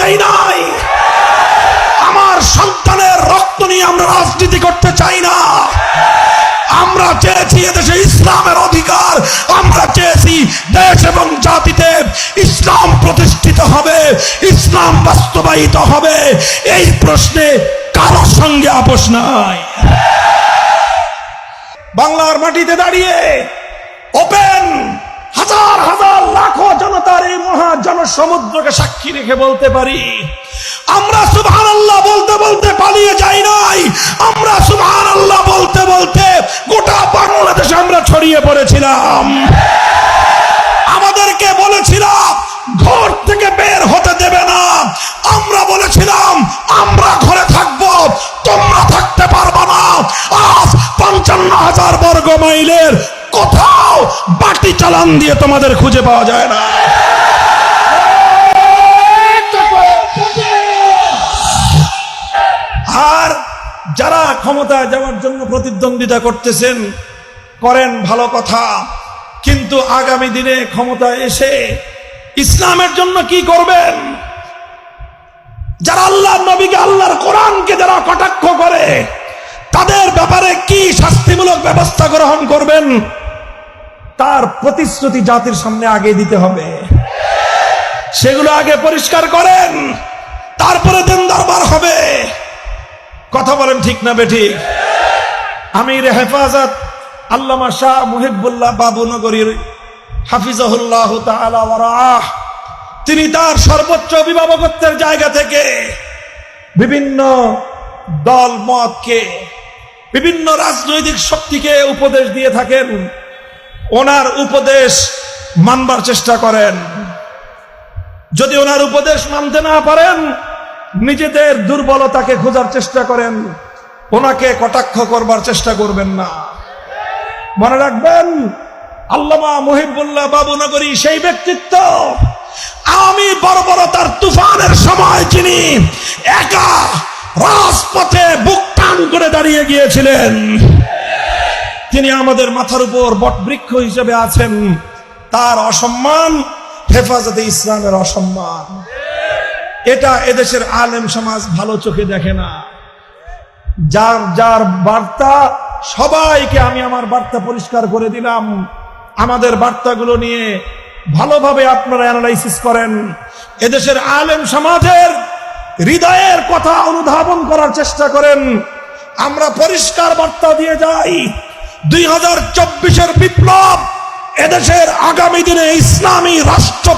দেই নাই। আমার সন্তানের রক্ত নিয়ে আমরা রাজনীতি করতে চাই না। আমরা চেয়েছি এদেশে ইসলামের অধিকার, আমরা চেয়েছি দেশ এবং জাতিতে ইসলাম প্রতিষ্ঠিত হবে, ইসলাম বাস্তবায়িত হবে। এই প্রশ্নে কারোর সঙ্গে আপোষ নাই। বাংলার মাটিতে দাঁড়িয়ে ওপেন হাজার হাজার লাখো জনতার এই মহা জনসমুদ্রকে সাক্ষী রেখে বলতে পারি, আমরা সুবহানাল্লাহ বলতে বলতে পালিয়ে যাই নাই। আমরা সুবহানাল্লাহ বলতে বলতে গোটা বাংলাদেশে আমরা ছড়িয়ে পড়েছিলাম। আমাদেরকে বলেছিলাম ঘর থেকে বের হতে দেবে না। আমরা বলেছিলাম আমরা ঘরে থাকবো, তোমরা থাকতে পারবে না। আজ 55,000 বর্গ মাইলের কোথাও বাটি চালান দিয়ে তোমাদের খুঁজে পাওয়া যায় না। আর যারা ক্ষমতায় যাওয়ার জন্য প্রতিদ্বন্দ্বিতা করতেছেন, করেন ভালো কথা, কিন্তু আগামী দিনে ক্ষমতায় এসে ইসলামের জন্য কি করবেন? যারা আল্লাহর নবীকে, আল্লাহর কোরআনকে যারা কটাক্ষ করে, তাদের ব্যাপারে কি শাস্তিমূলক ব্যবস্থা গ্রহণ করবেন, তার প্রতিশ্রুতি জাতির সামনে আগে দিতে হবে। সেগুলো আগে পরিষ্কার করেন, তারপরে দিন দরবার হবে। কথা বলেন ঠিক না বেঠিক? আমির হেফাজত আল্লামা শাহ মুহিবুল্লাহ বাবুনগরীর হাফিজাহুল্লাহ তাআলা ওয়া রাআহ, তিনি তার সর্বোচ্চ অভিভাবকত্বের জায়গা থেকে বিভিন্ন দল মতকে, বিভিন্ন রাজনৈতিক শক্তিকে উপদেশ দিয়ে থাকেন। ওনার উপদেশ মানবার চেষ্টা করেন। যদি ওনার উপদেশ মানতে না পারেন, নিজেদের দুর্বলতাকে খোঁজার চেষ্টা করেন, ওনাকে কটাক্ষ করবার চেষ্টা করবেন না। মনে রাখবেন, আল্লামা মুহিবুল্লাহ বাবুনগরী সেই ব্যক্তিত্ব, আমি বর্বরতার তুফানের সময় যিনি একা রাজপথে বুক টান করে দাঁড়িয়ে গিয়েছিলেন, তিনি আমাদের মাথার উপর বটবৃক্ষ হিসেবে আছেন। তার অসম্মান হেফাজতে ইসলামের অসম্মান। এটা এদেশের আলেম সমাজ ভালো চোখে দেখে না। যার যার বার্তা, সবাইকে আমি আমার বার্তা পরিষ্কার করে দিলাম। আমাদের বার্তাগুলো নিয়ে ভালোভাবে আপনারা অ্যানালাইসিস করেন। এদেশের আলেম সমাজের হৃদয়ের কথা অনুধাবন করার চেষ্টা করেন। আমরা পরিষ্কার বার্তা দিয়ে যাই, 2024-এর বিপ্লব এদেশের আগামী দিনে ইসলামী রাষ্ট্র